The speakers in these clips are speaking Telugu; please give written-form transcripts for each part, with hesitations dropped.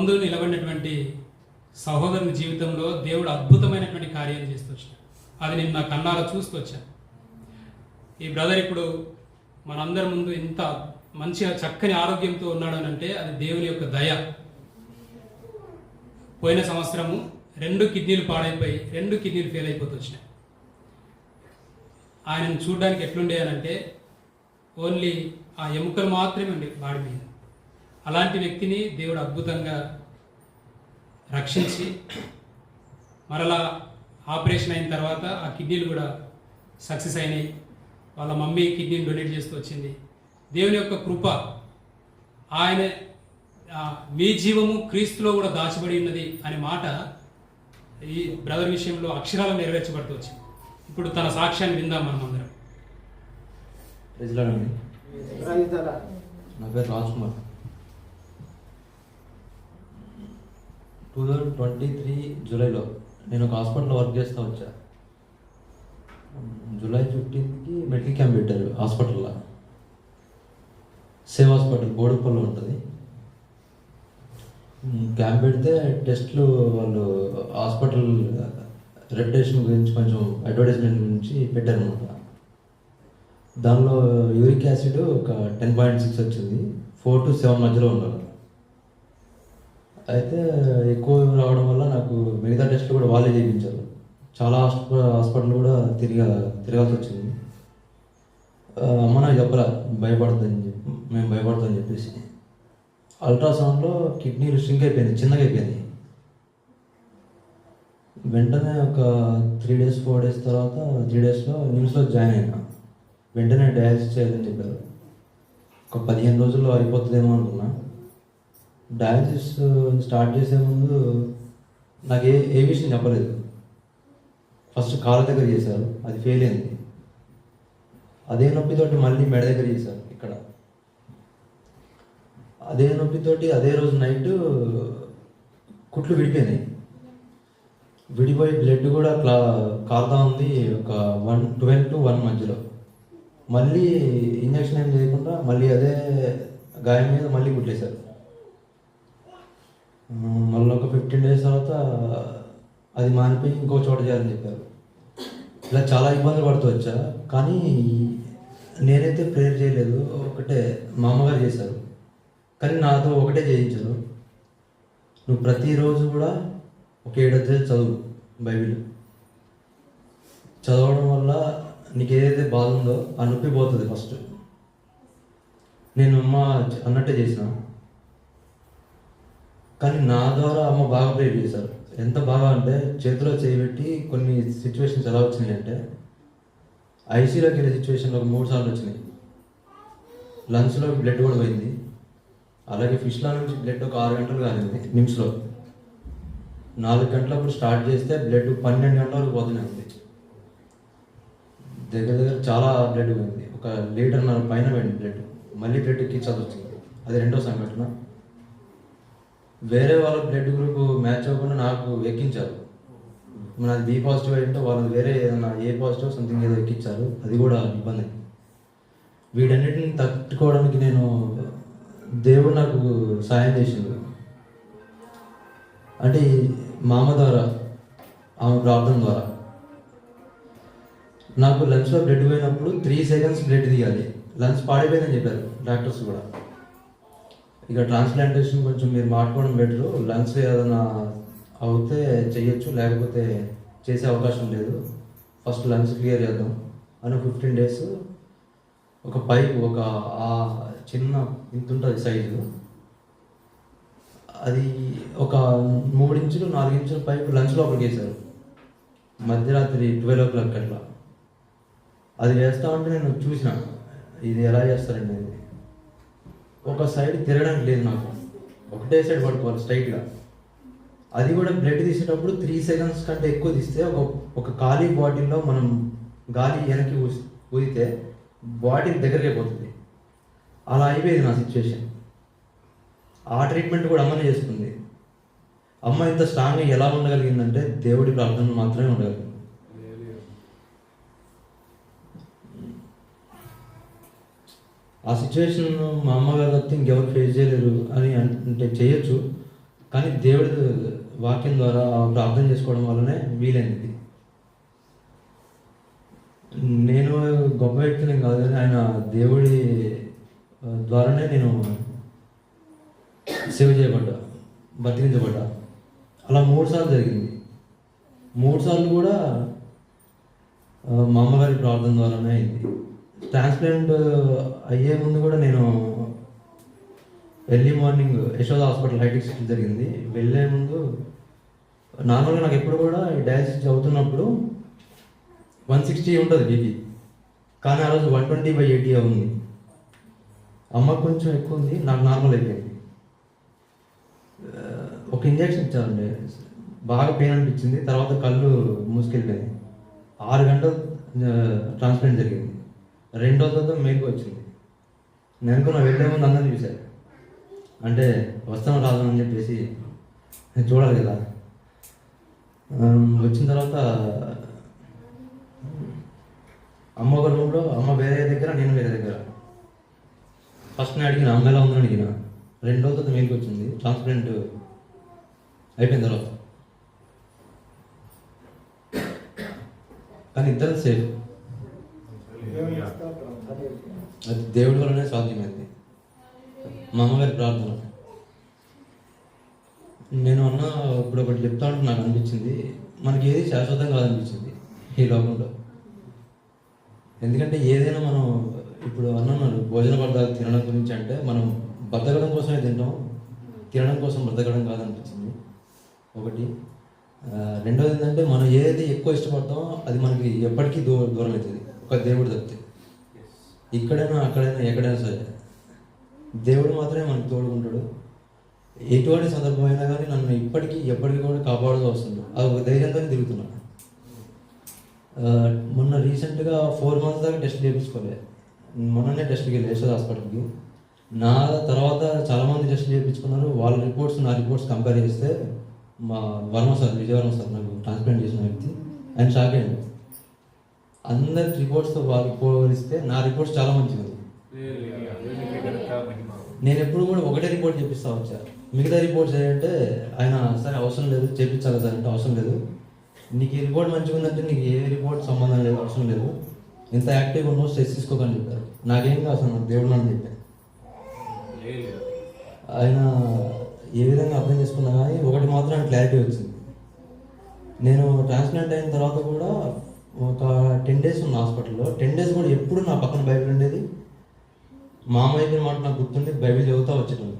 ముందు నిలబడినటువంటి సహోదరుని జీవితంలో దేవుడు అద్భుతమైనటువంటి కార్యాలు చేస్తూ వచ్చాడు. అది నేను నా కన్నారా చూస్తూ వచ్చాను. ఈ బ్రదర్ ఇప్పుడు మనందరి ముందు ఇంత మంచిగా చక్కని ఆరోగ్యంతో ఉన్నాడు అని అంటే అది దేవుని యొక్క దయ. పోయిన సంవత్సరము 2 కిడ్నీలు పాడైపోయి 2 కిడ్నీలు ఫెయిల్ అయిపోతూ వచ్చినాయి. ఆయనను చూడడానికి ఎట్లుండేయాలంటే ఓన్లీ ఆ ఎముకలు మాత్రమే ఉండే బాడీ మీద. అలాంటి వ్యక్తిని దేవుడు అద్భుతంగా రక్షించి మరలా ఆపరేషన్ అయిన తర్వాత ఆ కిడ్నీలు కూడా సక్సెస్ అయినాయి. వాళ్ళ మమ్మీ కిడ్నీని డొనేట్ చేస్తూ వచ్చింది. దేవుని యొక్క కృప, ఆయన మీ జీవము క్రీస్తులో కూడా దాచబడి ఉన్నది అనే మాట ఈ బ్రదర్ విషయంలో అక్షరాలు నెరవేర్చబడుతూ వచ్చింది. ఇప్పుడు తన సాక్ష్యాన్ని విందాం మనం అందరం. నా పేరు రాజ్ కుమార్. 2023 జూలైలో నేను ఒక హాస్పిటల్లో వర్క్ చేస్తూ వచ్చా. జూలై 15కి మెడికల్ క్యాంప్ పెట్టారు హాస్పిటల్లో. సేవ్ హాస్పిటల్ బోడుపల్లిలో ఉంటుంది. క్యాంప్ పెడితే టెస్ట్లు వాళ్ళు హాస్పిటల్ రెప్యుటేషన్ గురించి కొంచెం అడ్వర్టైజ్మెంట్ గురించి పెట్టారనమాట. దానిలో యూరిక్ యాసిడ్ ఒక 10.6 వచ్చింది. 4 to 7 మధ్యలో ఉండాలి. అయితే ఎక్కువ రావడం వల్ల నాకు మిగతా టెస్ట్లు కూడా వాళ్ళే చేయించారు. చాలా హాస్పిటల్ కూడా తిరగాల్సి వచ్చింది. అమ్మ నాకు చెప్పరా మేము భయపడతామని చెప్పేసి. అల్ట్రాసౌండ్లో కిడ్నీలు స్ట్రింక్ అయిపోయింది, చిన్నగా అయిపోయింది. వెంటనే ఒక 3 days 4 days తర్వాత 3 daysలో నిమ్స్లో జాయిన్ అయినా. వెంటనే డయాలసిస్ చేయాలని చెప్పారు. ఒక 15 రోజుల్లో అయిపోతుందేమో అనుకున్నా. డయాలసిస్ స్టార్ట్ చేసే ముందు నాకు ఏ విషయం చెప్పలేదు. ఫస్ట్ కాళ్ళ దగ్గర చేశారు, అది ఫెయిల్ అయింది. అదే నొప్పితోటి మళ్ళీ మెడ దగ్గర చేశారు ఇక్కడ. అదే నొప్పితోటి అదే రోజు నైట్ కుట్లు విడిపోయినాయి. విడిపోయి బ్లడ్ కూడా కారుతా ఉంది. ఒక 12 to 1 మధ్యలో మళ్ళీ ఇంజక్షన్ ఏం చేయకుండా మళ్ళీ అదే గాయం మీద మళ్ళీ కుట్లేశారు. మళ్ళీ ఒక 15 days తర్వాత అది మానిపోయి ఇంకో చోట చేయాలని చెప్పారు. ఇలా చాలా ఇబ్బందులు పడుతూ వచ్చా. కానీ నేనైతే ప్రేయర్ చేయలేదు, ఒకటే మా అమ్మగారు చేశారు. కానీ నాతో ఒకటే చేయించారు, నువ్వు ప్రతిరోజు కూడా ఒక 7 అధ్యాయాలు చదువు బైబిల్. చదవడం వల్ల నీకు ఏదైతే బాధ ఉందో ఆ నొప్పి పోతుంది ఫస్ట్. నేను అమ్మ అన్నట్టే చేసిన. కానీ నా ద్వారా అమ్మ బాగా ప్రేర్ చేశారు. ఎంత బాగా అంటే చేతిలో చేయబెట్టి కొన్ని సిచ్యువేషన్స్ ఎలా వచ్చినాయి అంటే, ఐసీలోకి వెళ్ళే సిచ్యువేషన్లో ఒక 3 సార్లు వచ్చినాయి. లంగ్స్లో బ్లడ్ కూడా పోయింది. అలాగే ఫిష్లో నుంచి బ్లడ్ ఒక 6 గంటలు కాలింది నిమ్స్లో. 4 గంటలప్పుడు స్టార్ట్ చేస్తే బ్లడ్ 12 గంటల వరకు పోతూనే ఉంది. దగ్గర చాలా బ్లడ్ పోయింది. ఒక 1.5 లీటర్ పైన పోయింది బ్లడ్. మళ్ళీ బ్లడ్ ఎక్కించాల్సి వచ్చింది. అది రెండో సంఘటన. వేరే వాళ్ళ బ్లడ్ గ్రూప్ మ్యాచ్ అవ్వకుండా నాకు ఎక్కించారు. నాది బి పాజిటివ్ అయింటే వాళ్ళు వేరే ఏదైనా ఏ పాజిటివ్ సంథింగ్ ఏదో ఎక్కించారు. అది కూడా ఇబ్బంది. వీటన్నిటిని తట్టుకోవడానికి నేను దేవుడు నాకు సాయం చేసిండు. అంటే మా అమ్మ ద్వారా, ఆమె ప్రార్థన ద్వారా నాకు లంగ్స్లో బ్లడ్ పోయినప్పుడు 3 seconds బ్లడ్ తీయాలి. లంగ్స్ పాడైపోయిందని చెప్పారు డాక్టర్స్ కూడా. ఇక ట్రాన్స్ప్లాంటేషన్ కొంచెం మీరు మాట్లాడుకోవడం బెటరు. లంగ్స్ ఏదైనా అవుతే చెయ్యొచ్చు, లేకపోతే చేసే అవకాశం లేదు. ఫస్ట్ లంగ్స్ క్లియర్ చేద్దాం అని 15 days ఒక పైప్, ఒక చిన్న ఇంత ఉంటుంది సైజు, అది ఒక 3 ఇంచులు 4 ఇంచుల పైపు లంగ్స్ లోపలికి వేశారు. మధ్యరాత్రి 12 o'clock అట్లా. అది వేస్తా ఉంటే నేను చూసిన ఇది ఎలా చేస్తారండి. ఇది ఒక సైడ్ తిరగడానికి లేదు, నాకు ఒకటే సైడ్ పడుకోవాలి స్ట్రైట్గా. అది కూడా బ్లడ్ తీసేటప్పుడు 3 seconds కంటే ఎక్కువ తీస్తే ఒక ఖాళీ బాటిల్లో మనం గాలి వెనక్కి ఊదితే బాటిల్ దగ్గరికి పోతుంది. అలా అయిపోయింది నా సిచ్యువేషన్. ఆ ట్రీట్మెంట్ కూడా అమ్మనే చేసుకుంది. అమ్మ ఇంత స్ట్రాంగ్గా ఎలా ఉండగలిగిందంటే దేవుడి ప్రార్థన మాత్రమే ఉండగలిగింది. ఆ సిచ్యువేషన్ మా అమ్మగారు తప్పితే ఇంకెవరు ఫేస్ చేయలేరు అని అంటే చేయొచ్చు. కానీ దేవుడి వాక్యం ద్వారా ప్రార్థన చేసుకోవడం వల్లనే వీలైంది. నేను గొప్ప వ్యక్తిని కాదు, కానీ ఆయన దేవుడి ద్వారానే నేను సేవ చేయబడ్డా, బతికించబడ్డా. అలా 3 సార్లు జరిగింది. 3 సార్లు కూడా మా అమ్మగారి ప్రార్థన ద్వారానే అయింది. ట్రాన్స్ప్లాంట్ అయ్యే ముందు కూడా నేను early morning Yashoda hospital hitech city జరిగింది. వెళ్ళే ముందు నార్మల్గా నాకు ఎప్పుడు కూడా డయాలసిస్ అవుతున్నప్పుడు 160 ఉంటుంది బీపీ, కానీ ఆ రోజు 120/80 ఉంది. అమ్మకు కొంచెం ఎక్కువ ఉంది, నాకు నార్మల్ అయిపోయింది. ఒక ఇంజెక్షన్ ఇచ్చారండి, బాగా పెయిన్ అనిపించింది. తర్వాత కళ్ళు మూసుకెళ్ళిపోయింది. 6 గంటలు ట్రాన్స్ప్లాంట్ జరిగింది. 2 రోజులతో మేలుకు వచ్చింది. నేను అనుకున్నా వెళ్ళే ముందు అందరినీ చూశాను, అంటే వస్తాను రాదు అని చెప్పేసి చూడాలి కదా. వచ్చిన తర్వాత అమ్మ ఒక రూమ్లో, అమ్మ వేరే దగ్గర, నేను వేరే దగ్గర. ఫస్ట్ నేను అడిగిన అమ్మ ఎలా ఉందని అడిగిన. 2 రోజులతో మేలుకు వచ్చింది. ట్రాన్స్ప్లాంట్ అయిపోయిన తర్వాత కానీ ఇద్దరు సేఫ్. అది దేవుడి వల్లనే సాధ్యమైంది, మా అమ్మగారి ప్రార్థన. నేను అన్న ఇప్పుడు ఒకటి చెప్తా ఉంటే నాకు అనిపించింది, మనకి ఏది శాశ్వతం కాదనిపించింది ఈ లోకంలో. ఎందుకంటే ఏదైనా మనం ఇప్పుడు అన్నాను భోజన పదార్థాలు తినడం గురించి, అంటే మనం బతకడం కోసమే తింటాం, తినడం కోసం బ్రతకడం కాదనిపించింది ఒకటి. రెండోది ఏంటంటే మనం ఏదైతే ఎక్కువ ఇష్టపడతామో అది మనకి ఎప్పటికీ దూరం అవుతుంది, ఒక దేవుడు తప్పితే. ఇక్కడైనా అక్కడైనా ఎక్కడైనా సరే దేవుడు మాత్రమే మనకు తోడుకుంటాడు. ఎటువంటి సందర్భం అయినా కానీ నన్ను ఎప్పటికీ కూడా కాపాడుతూ వస్తుంది. అది ఒక ధైర్యంగానే తిరుగుతున్నాను. మొన్న రీసెంట్గా 4 months దాకా టెస్ట్ చేయించుకోలేదు. మొన్ననే టెస్ట్కి వెళ్ళి యశోద హాస్పిటల్కి. నా తర్వాత చాలామంది టెస్ట్ చేయించుకున్నారు. వాళ్ళ రిపోర్ట్స్ నా రిపోర్ట్స్ కంపేర్ చేస్తే మా విజయవర్మ సార్ నాకు ట్రాన్స్ప్లాంట్ చేసిన వ్యక్తి, ఆయన షాక్ అయ్యాడు. అందరి రిపోర్ట్స్తో వాళ్ళు పోలిస్తే నా రిపోర్ట్స్ చాలా మంచిగా ఉంది. నేను ఎప్పుడు కూడా ఒకటే రిపోర్ట్ చేపిస్తా వచ్చా. మిగతా రిపోర్ట్స్ ఏంటంటే ఆయన సరే అవసరం లేదు చేయించాలి సార్ అంటే అవసరం లేదు, నీకు ఈ రిపోర్ట్ మంచిగా ఉందంటే నీకు ఏ రిపోర్ట్ సంబంధం లేదు, అవసరం లేదు, ఇంత యాక్టివ్గా ఉన్నావు స్ట్రెస్ తీసుకోకని చెప్పారు. నాకేం కాదు అసలు, నాకు దేవుడు అని చెప్పాను. ఆయన ఏ విధంగా అర్థం చేసుకున్నా కానీ ఒకటి మాత్రం క్లారిటీ వచ్చింది. నేను ట్రాన్స్ప్లాంట్ అయిన తర్వాత కూడా ఒక 10 days ఉన్న హాస్పిటల్లో. 10 days కూడా ఎప్పుడు నా పక్కన బైబిల్ ఉండేది. మా అమ్మ అయిపోయిన మాట నాకు గుర్తుండి బైబిల్ చదువుతా వచ్చేటప్పుడు.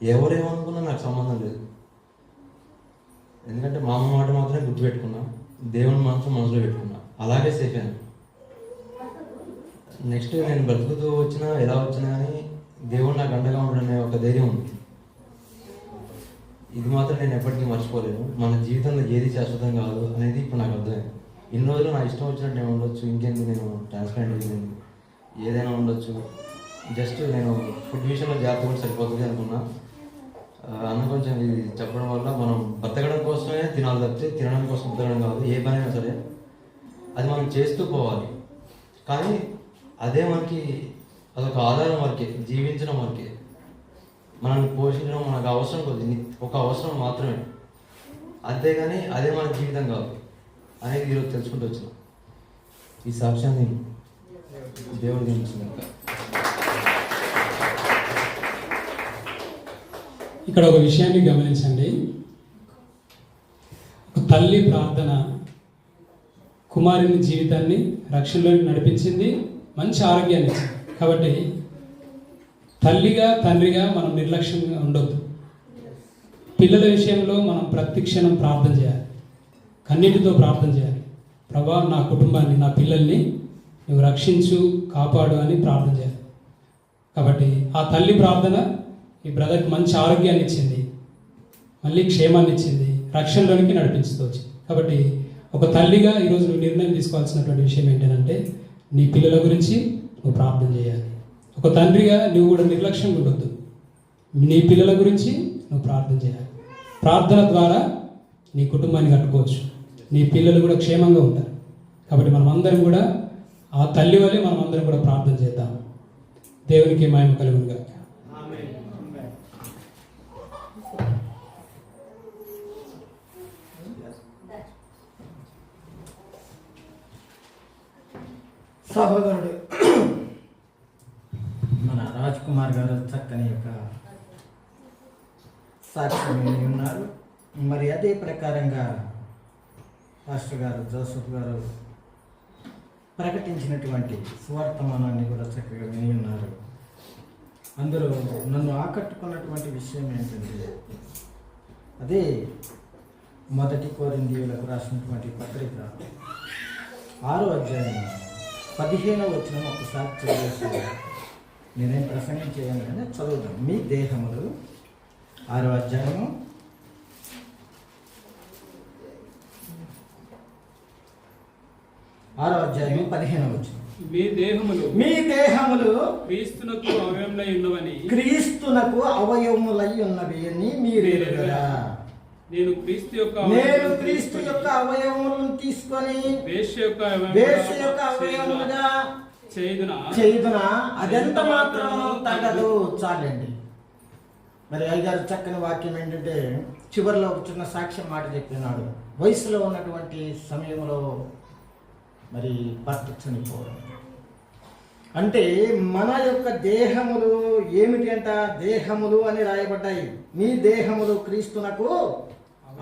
ఎవరేమనుకున్నా నాకు సంబంధం లేదు, ఎందుకంటే మా అమ్మ మాట మాత్రమే గుర్తుపెట్టుకున్నా, దేవుని మనసులో పెట్టుకున్నా, అలాగే సేఫ్ అయ్యాను. నెక్స్ట్ నేను బ్రతుకుతూ వచ్చినా ఎలా వచ్చినా కానీ దేవుడు నాకు అండగా ఉండడనే ఒక ధైర్యం ఉంది. ఇది మాత్రం నేను ఎప్పటికీ మర్చిపోలేను. మన జీవితంలో ఏది శాశ్వతం కాదు అనేది ఇప్పుడు నాకు అర్థమైంది. ఇన్ని రోజులు నా ఇష్టం వచ్చినట్టు నేను ఉండొచ్చు, ఇంకేంది నేను ట్రాన్స్ప్లాంట్ చేసింది ఏదైనా ఉండొచ్చు, జస్ట్ నేను ఫుడ్ విషయంలో జాగ్రత్త కూడా సరిపోతుంది అనుకున్నా. అన్న కొంచెం ఇది చెప్పడం వల్ల మనం బతకడం కోసమే తినాలి తప్పితే తినడం కోసం బతకడం కాదు. ఏ పనైనా సరే అది మనం చేస్తూ పోవాలి, కానీ అదే మనకి అదొక ఆధారం వరకే, జీవించడం వరకే, మనల్ని పోషించడం మనకు అవసరం కొద్ది, ఒక అవసరం మాత్రమే, అంతేగాని అదే మన జీవితం కాదు అనేది ఈరోజు తెలుసుకుంటూ వచ్చిన ఈ సాక్ష్యాన్ని దేవుడు దీవించింది. ఇక్కడ ఒక విషయాన్ని గమనించండి. ఒక తల్లి ప్రార్థన కుమారుని జీవితాన్ని రక్షణలోకి నడిపించింది, మంచి ఆరోగ్యాన్ని ఇచ్చింది. కాబట్టి తల్లిగా తండ్రిగా మనం నిర్లక్ష్యంగా ఉండొద్దు. పిల్లల విషయంలో మనం ప్రతి క్షణం ప్రార్థన చేయాలి, కన్నీటితో ప్రార్థన చేయాలి. ప్రభా నా కుటుంబాన్ని, నా పిల్లల్ని నువ్వు రక్షించు, కాపాడు అని ప్రార్థన చేయాలి. కాబట్టి ఆ తల్లి ప్రార్థన ఈ బ్రదర్కి మంచి ఆరోగ్యాన్ని ఇచ్చింది, మళ్ళీ క్షేమాన్ని ఇచ్చింది, రక్షణలోనికి నడిపించుతూ వచ్చింది. కాబట్టి ఒక తల్లిగా ఈరోజు నువ్వు నిర్ణయం తీసుకోవాల్సినటువంటి విషయం ఏంటంటే నీ పిల్లల గురించి నువ్వు ప్రార్థన చేయాలి. ఒక తండ్రిగా నువ్వు కూడా నిర్లక్ష్యంగా ఉండొద్దు, నీ పిల్లల గురించి నువ్వు ప్రార్థన చేయాలి. ప్రార్థన ద్వారా నీ కుటుంబాన్ని కట్టుకోవచ్చు, నీ పిల్లలు కూడా క్షేమంగా ఉంటారు. కాబట్టి మనం అందరం కూడా ఆ తల్లి వల్లే మనం అందరం కూడా ప్రార్థన చేద్దాం. దేవునికి మహిమ కలుగునుగాక. సహోదరుడు మన రాజ్ కుమార్ గారు చక్కని యొక్క సాక్ష్యం విని ఉన్నారు. మరి అదే ప్రకారంగా పాస్టర్ గారు జోసెఫ్ గారు ప్రకటించినటువంటి సువర్తమానాన్ని కూడా చక్కగా విని ఉన్నారు. అందులో నన్ను ఆకట్టుకున్నటువంటి విషయం ఏంటంటే అదే మొదటి కొరింథీయులకు రాసినటువంటి పత్రిక 6వ అధ్యాయం 15వ వచనం ఒకసారి చదివేసి నేనేం ప్రసంగం చేయను కానీ చదువుదాం. మీ దేహములు 6వ అధ్యాయము 15వ వచనం. మీ దేహములు క్రీస్తునకు అవయవములై ఉన్నవని క్రీస్తునకు అవయవములై ఉన్నవి అని మీరు ఎరుగరా. నేను క్రీస్తు యొక్క అవయవములను తీసుకొని వేశ్య యొక్క అవయవములుగా చేయుదునా అదెంత మాత్రం తగదు. చాలండి. మరి అయ్యగారు చక్కని వాక్యం ఏంటంటే చివరిలో ఒక చిన్న సాక్ష్యం మాట చెప్పినాడు. వయసులో ఉన్నటువంటి సమయంలో మరి భర్త చనిపోవడం అంటే మన యొక్క దేహములు ఏమిటి అంట, దేహములు అని రాయబడ్డాయి. మీ దేహములు క్రీస్తునకు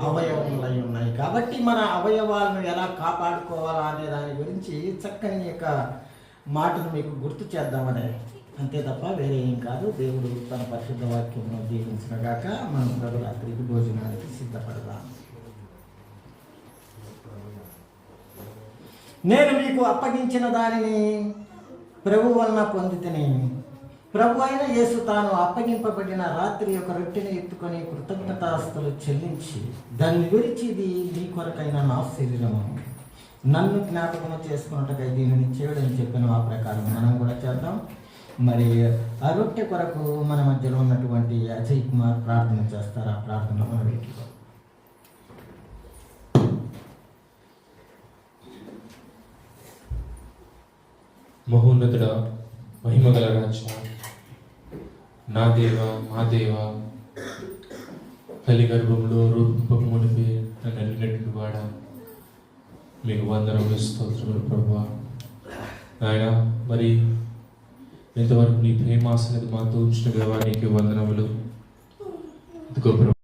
అవయవములై ఉన్నాయి. కాబట్టి మన అవయవాలను ఎలా కాపాడుకోవాలా అనే దాని గురించి చక్కని యొక్క మాటను మీకు గుర్తు చేద్దామని, అంతే తప్ప వేరే ఏం కాదు. దేవుడు తన పరిశుద్ధ వాక్యమును దీవించిన గాక. మనం ప్రభు రాత్రికి భోజనానికి సిద్ధపడదాం. నేను మీకు అప్పగించిన దానిని ప్రభు వలన పొందితిని. ప్రభు అయిన యేసు తాను అప్పగింపబడిన రాత్రి యొక్క రొట్టెని ఎత్తుకొని కృతజ్ఞతాస్తులు చెల్లించి దాన్ని విరిచి, ఇది మీ కొరకైన నా శరీరము, నన్ను జ్ఞాపకము చేసుకున్నట్టుగా దీనిని చేయడం చెప్పిన ఆ ప్రకారం మనం కూడా చేద్దాం. మరి ఆ రొట్టె కొరకు మన మధ్యలో ఉన్నటువంటి అజయ్ కుమార్ ప్రార్థన చేస్తారు. ఆ ప్రార్థన మనం వీటిలో మహోన్నతుడ, మహిమగల రాజా, నా దేవ మా దేవ, తల్లి గర్భంలో రూపకు మునిపి నన్ను వెళ్ళినటువంటి వాడ, మీకు వందనములు స్తోత్రములు ప్రభువా. నాయన, మరి ఇంతవరకు నీ ప్రేమాసనది మాతో ఉంచిన దేవా, నీకు వందనములు. ఇదిగో